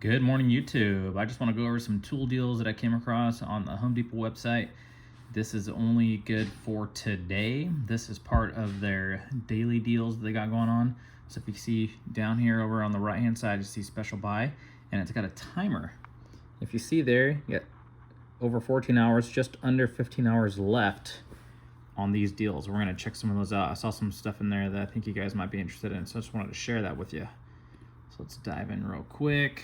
Good morning, YouTube. I just want to go over some tool deals that I came across on the Home Depot website. This is only good for today. This is part of their daily deals that they got going on. So if you see down here over on the right hand side, you see special buy, and it's got a timer. If you see there, you got over 14 hours, just under 15 hours left on these deals. We're going to check some of those out. I saw some stuff in there that I think you guys might be interested in, so I just wanted to share that with you. So let's dive in real quick.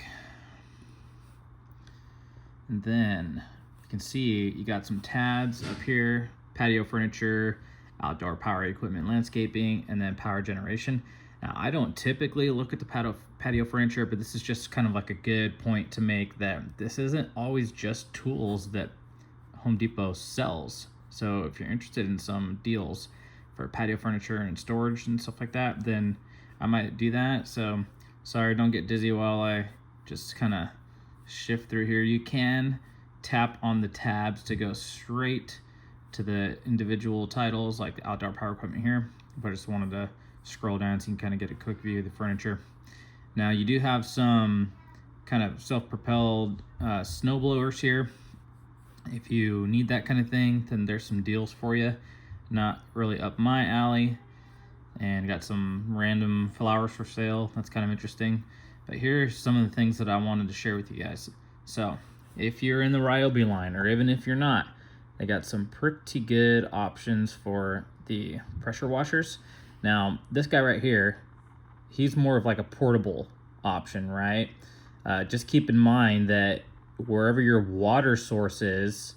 And then you can see you got some tabs up here: patio furniture, outdoor power equipment, landscaping, and then power generation. Now, I don't typically look at the patio furniture, but this is just kind of like a good point to make that this isn't always just tools that Home Depot sells. So if you're interested in some deals for patio furniture and storage and stuff like that, then I might do that. So sorry, don't get dizzy while I just kind of shift through here. You can tap on the tabs to go straight to the individual titles, like the outdoor power equipment here, but I just wanted to scroll down so you can kind of get a quick view of the furniture. Now you do have some kind of self-propelled snow blowers here. If you need that kind of thing, then there's some deals for you. Not really up my alley. And got some random flowers for sale. That's kind of interesting. But here's some of the things that I wanted to share with you guys. So if you're in the Ryobi line, or even if you're not, they got some pretty good options for the pressure washers. Now, this guy right here, he's more of like a portable option, right? Just keep in mind that wherever your water source is,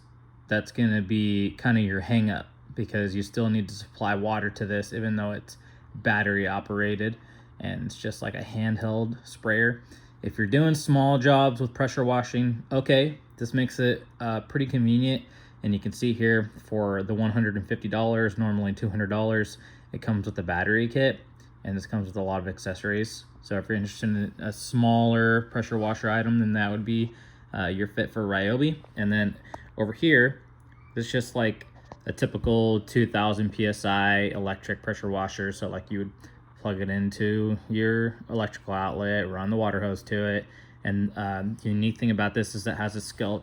that's going to be kind of your hang up, because you still need to supply water to this, even though it's battery operated and it's just like a handheld sprayer. If you're doing small jobs with pressure washing, okay, this makes it pretty convenient. And you can see here for the $150, normally $200, it comes with a battery kit, and this comes with a lot of accessories. So if you're interested in a smaller pressure washer item, then that would be your fit for Ryobi. And then over here, it's just like a typical 2000 psi electric pressure washer. So like you would plug it into your electrical outlet, run the water hose to it. And the unique thing about this is it has a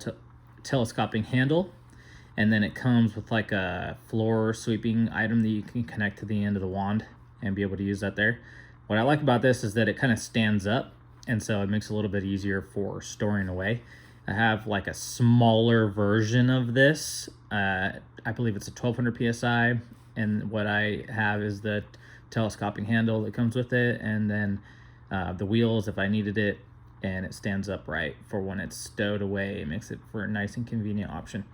telescoping handle, and then it comes with like a floor sweeping item that you can connect to the end of the wand and be able to use that there. What I like about this is that it kind of stands up, and so it makes it a little bit easier for storing away. I have like a smaller version of this. I believe it's a 1200 psi, and what I have is the telescoping handle that comes with it, and then the wheels if I needed it, and it stands upright for when it's stowed away. It makes it for a nice and convenient option.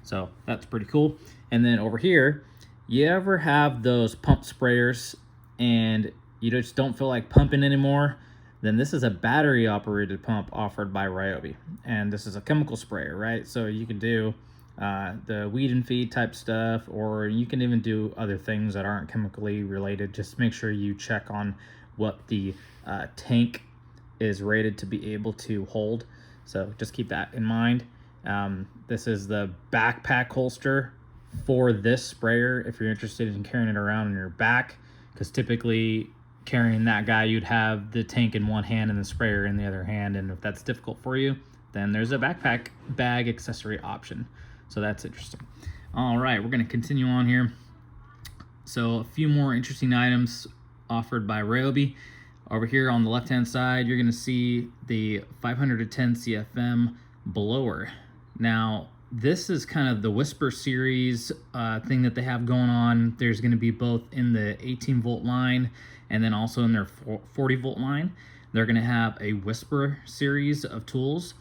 So that's pretty cool. And then over here, you ever have those pump sprayers and you just don't feel like pumping anymore? Then this is a battery operated pump offered by Ryobi, and this is a chemical sprayer, right? So you can do the weed and feed type stuff, or you can even do other things that aren't chemically related. Just make sure you check on what the tank is rated to be able to hold. So just keep that in mind. This is the backpack holster for this sprayer if you're interested in carrying it around on your back, because typically carrying that guy, you'd have the tank in one hand and the sprayer in the other hand, and if that's difficult for you, then there's a backpack bag accessory option. So that's interesting. All right, we're going to continue on here. So a few more interesting items offered by Ryobi. Over here on the left hand side, you're going to see the 510 CFM blower. Now this is kind of the Whisper series thing that they have going on. There's going to be both in the 18 volt line and then also in their 40 volt line. They're going to have a Whisper series of tools.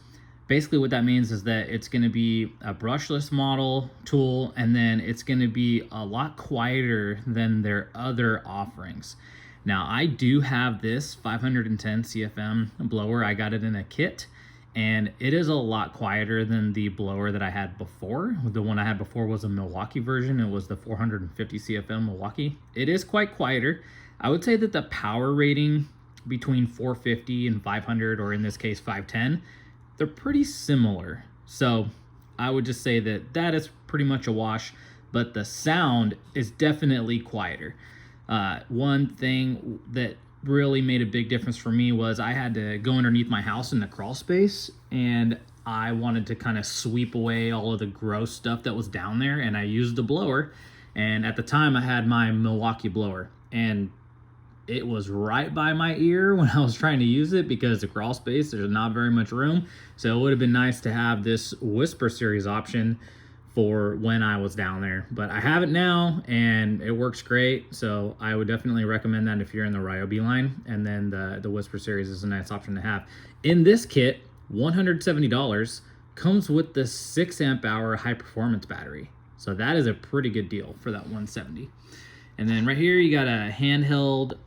Basically what that means is that it's going to be a brushless model tool, and then it's going to be a lot quieter than their other offerings. Now I do have this 510 CFM blower. I got it in a kit, and it is a lot quieter than the blower that I had before. The one I had before was a Milwaukee version. It was the 450 CFM Milwaukee. It is quite quieter. I would say that the power rating between 450 and 500, or in this case 510, they're pretty similar. So I would just say that that is pretty much a wash, but the sound is definitely quieter. One thing that really made a big difference for me was I had to go underneath my house in the crawl space, and I wanted to kind of sweep away all of the gross stuff that was down there, and I used the blower. And at the time I had my Milwaukee blower, and it was right by my ear when I was trying to use it because the crawl space, there's not very much room. So it would have been nice to have this Whisper Series option for when I was down there, but I have it now and it works great. So I would definitely recommend that if you're in the Ryobi line. And then the Whisper Series is a nice option to have. In this kit, $170 comes with the 6 amp hour high performance battery. So that is a pretty good deal for that 170. And then right here, you got a handheld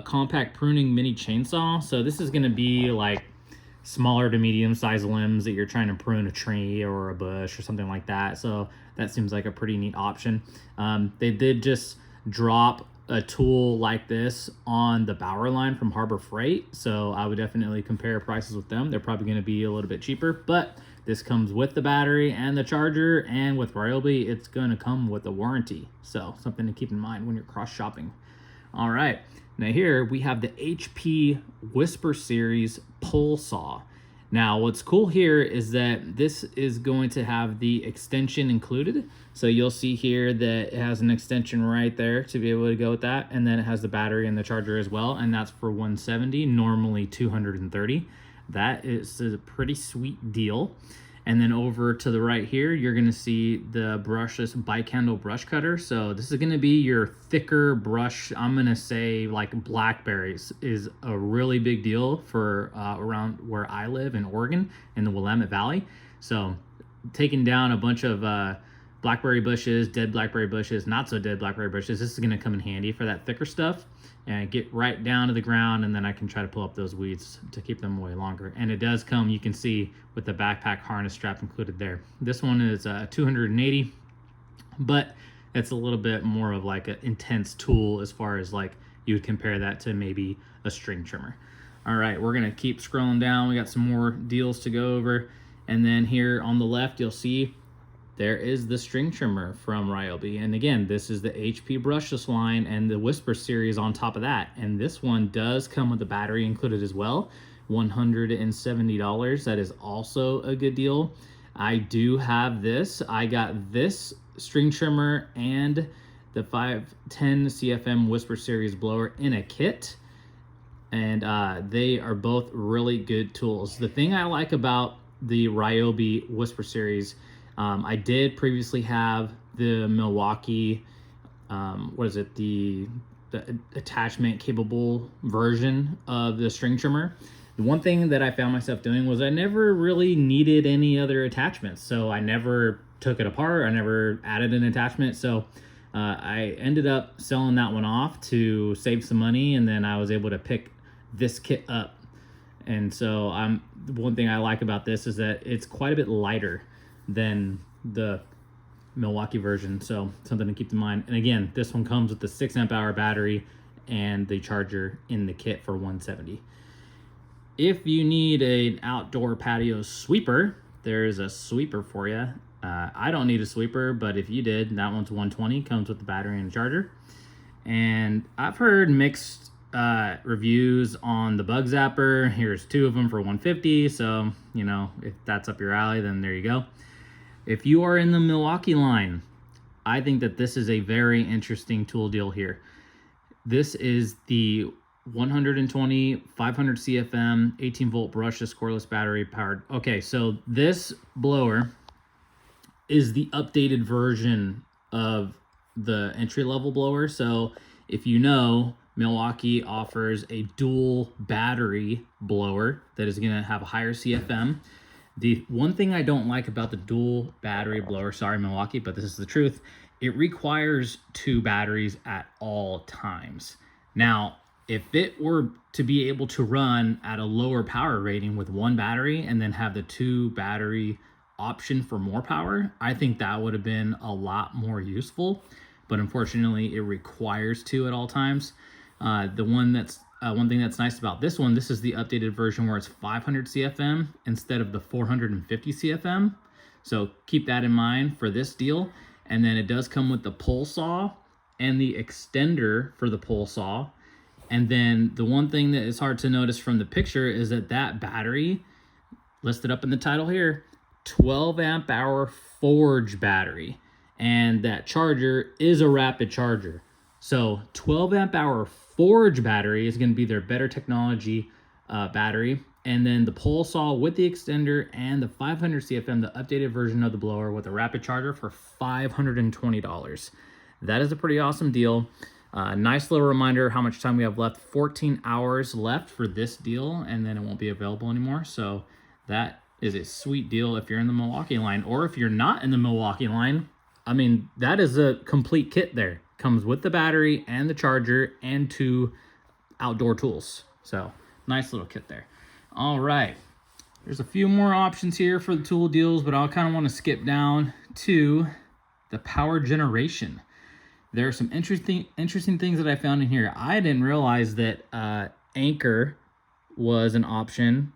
compact pruning mini chainsaw. So this is gonna be like smaller to medium sized limbs that you're trying to prune a tree or a bush or something like that. So that seems like a pretty neat option. They did just drop a tool like this on the Bauer line from Harbor Freight. So I would definitely compare prices with them. They're probably going to be a little bit cheaper, but this comes with the battery and the charger, and with Ryobi, it's going to come with a warranty. So something to keep in mind when you're cross shopping. All right. Now here we have the HP Whisper Series pole saw. Now what's cool here is that this is going to have the extension included. So you'll see here that it has an extension right there to be able to go with that. And then it has the battery and the charger as well. And that's for $170, normally $230. That is a pretty sweet deal. And then over to the right here, you're gonna see the brushless bike handle brush cutter. So this is gonna be your thicker brush. I'm gonna say like blackberries is a really big deal for around where I live in Oregon in the Willamette Valley. So taking down a bunch of blackberry bushes, dead blackberry bushes, not so dead blackberry bushes, this is gonna come in handy for that thicker stuff. And get right down to the ground, and then I can try to pull up those weeds to keep them away longer. And it does come, you can see, with the backpack harness strap included there. This one is $280, but it's a little bit more of like an intense tool as far as like you would compare that to maybe a string trimmer. All right, we're gonna keep scrolling down. We got some more deals to go over. And then here on the left, you'll see there is the string trimmer from Ryobi. And again, this is the HP brushless line and the Whisper Series on top of that. And this one does come with the battery included as well, $170. That is also a good deal. I do have this. I got this string trimmer and the 510 CFM Whisper Series blower in a kit. And they are both really good tools. The thing I like about the Ryobi Whisper Series, I did previously have the Milwaukee, what is it, the attachment capable version of the string trimmer. The one thing that I found myself doing was I never really needed any other attachments. So I never took it apart. I never added an attachment. So I ended up selling that one off to save some money. And then I was able to pick this kit up. And so one thing I like about this is that it's quite a bit lighter than the Milwaukee version, so something to keep in mind. And again, this one comes with the 6 amp hour battery and the charger in the kit for $170. If you need an outdoor patio sweeper, there's a sweeper for you. I don't need a sweeper, but if you did, that one's $120, comes with the battery and the charger. And I've heard mixed reviews on the Bug Zapper. Here's 2 of them for $150, so you know, if that's up your alley, then there you go. If you are in the Milwaukee line, I think that this is a very interesting tool deal here. This is the 120 500 CFM 18 volt brushless cordless battery powered. Okay, so this blower is the updated version of the entry level blower. So if you know, Milwaukee offers a dual battery blower that is going to have a higher CFM. The one thing I don't like about the dual battery blower, sorry Milwaukee, but this is the truth, it requires 2 batteries at all times. Now, if it were to be able to run at a lower power rating with 1 battery and then have the 2 battery option for more power, I think that would have been a lot more useful. But unfortunately, it requires 2 at all times. One thing that's nice about this one, this is the updated version where it's 500 CFM instead of the 450 CFM. So keep that in mind for this deal. And then it does come with the pole saw and the extender for the pole saw. And then the one thing that is hard to notice from the picture is that that battery, listed up in the title here, 12 amp hour Forge battery. And that charger is a rapid charger. So 12 amp hour Forge battery is going to be their better technology battery. And then the pole saw with the extender and the 500 CFM, the updated version of the blower with a rapid charger for $520. That is a pretty awesome deal. Nice little reminder how much time we have left. 14 hours left for this deal, and then it won't be available anymore. So that is a sweet deal if you're in the Milwaukee line, or if you're not in the Milwaukee line. I mean, that is a complete kit there. Comes with the battery and the charger and 2 outdoor tools. So nice little kit there. All right, there's a few more options here for the tool deals, but I'll kind of want to skip down to the power generation. There are some interesting things that I found in here. I didn't realize that Anchor was an option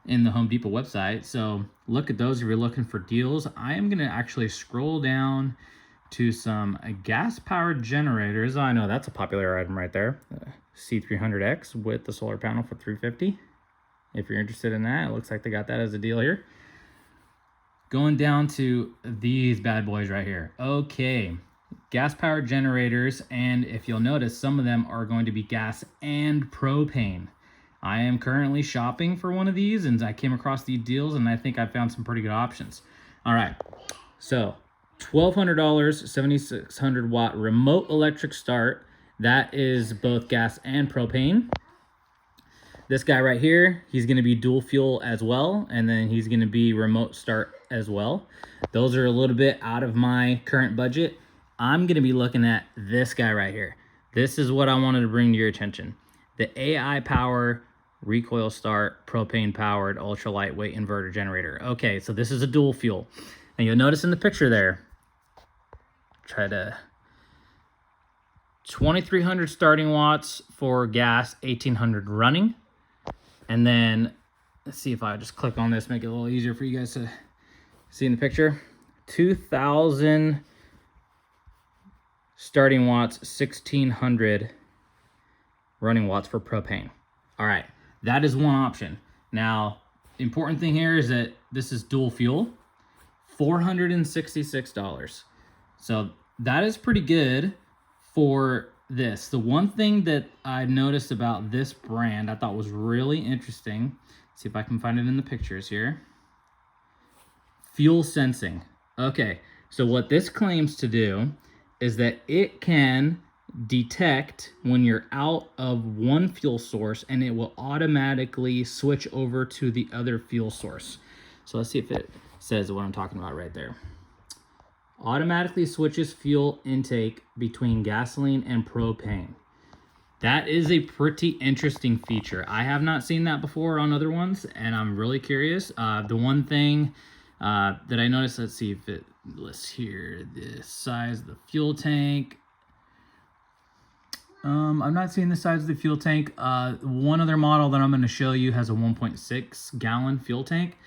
in the Home Depot website. So look at those if you're looking for deals. I am going to actually scroll down to some gas-powered generators. I know that's a popular item right there. C300X with the solar panel for $350. If you're interested in that, it looks like they got that as a deal here. Going down to these bad boys right here. Okay, gas-powered generators, and if you'll notice, some of them are going to be gas and propane. I am currently shopping for one of these, and I came across these deals, and I think I found some pretty good options. All right, so $1,200, 7,600 watt remote electric start. That is both gas and propane. This guy right here, he's going to be dual fuel as well, and then he's going to be remote start as well. Those are a little bit out of my current budget. I'm going to be looking at this guy right here. This is what I wanted to bring to your attention. The AI Power recoil start propane powered ultra lightweight inverter generator. Okay, so this is a dual fuel. And you'll notice in the picture there, try to 2,300 starting watts for gas, 1,800 running. And then let's see if I just click on this, make it a little easier for you guys to see in the picture. 2,000 starting watts, 1,600 running watts for propane. All right, that is one option. Now, important thing here is that this is dual fuel, $466. So that is pretty good for this. The one thing that I noticed about this brand I thought was really interesting, let's see if I can find it in the pictures here. Fuel sensing. Okay, so what this claims to do is that it can detect when you're out of one fuel source, and it will automatically switch over to the other fuel source. So let's see if it says what I'm talking about right there. Automatically switches fuel intake between gasoline and propane. That is a pretty interesting feature. I have not seen that before on other ones, and I'm really curious. The one thing that I noticed, let's see if it lists here, the size of the fuel tank. I'm not seeing the size of the fuel tank. One other model that I'm going to show you has a 1.6 gallon fuel tank,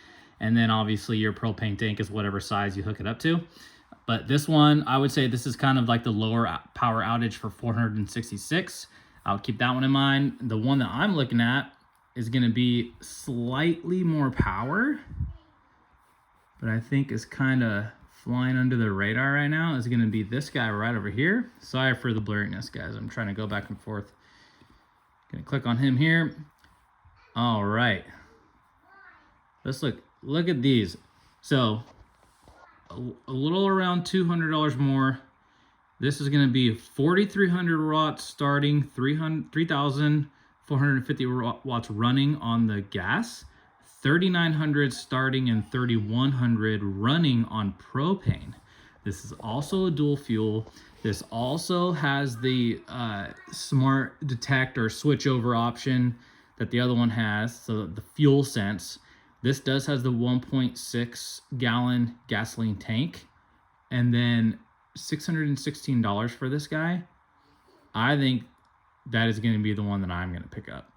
and then obviously your propane tank is whatever size you hook it up to. But this one, I would say this is kind of like the lower power outage for 466. I'll keep that one in mind. The one that I'm looking at is going to be slightly more power, but I think is kind of flying under the radar right now. Is going to be this guy right over here. Sorry for the blurriness, guys. I'm trying to go back and forth. Going to click on him here. All right. Let's look at these. So a little around $200 more. This is going to be 4,300 watts starting, 3,450 watts running on the gas, 3,900 starting, and 3,100 running on propane. This is also a dual fuel. This also has the smart detect or switch over option that the other one has, so the fuel sense. This does has the 1.6 gallon gasoline tank, and then $616 for this guy. I think that is going to be the one that I'm going to pick up.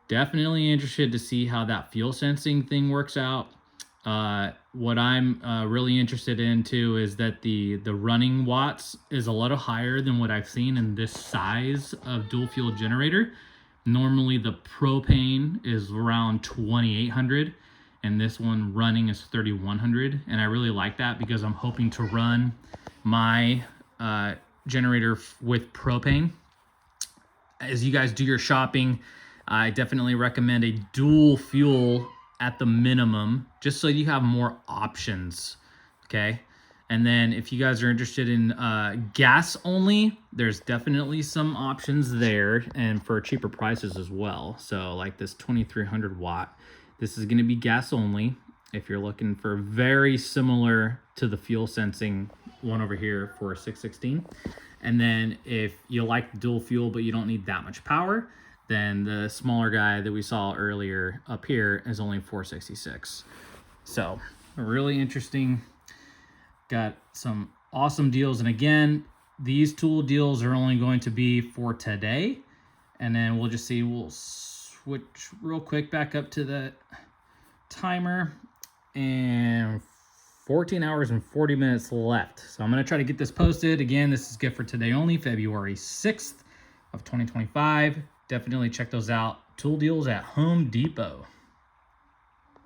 Definitely interested to see how that fuel sensing thing works out. what I'm really interested in too is that the running watts is a little higher than what I've seen in this size of dual fuel generator. Normally the propane is around 2,800 and this one running is 3,100, and I really like that because I'm hoping to run my generator with propane. As you guys do your shopping, I definitely recommend a dual fuel at the minimum, just so you have more options, okay? And then if you guys are interested in gas only, there's definitely some options there, and for cheaper prices as well. So like this 2,300 watt, this is gonna be gas only. If you're looking for very similar to the fuel sensing one over here for 616. And then if you like the dual fuel, but you don't need that much power, then the smaller guy that we saw earlier up here is only 466. So really interesting. Got some awesome deals. And again, these tool deals are only going to be for today. And then we'll just see, we'll switch real quick back up to the timer, and 14 hours and 40 minutes left. So I'm going to try to get this posted. Again, this is good for today only, February 6th of 2025. Definitely check those out. Tool deals at Home Depot.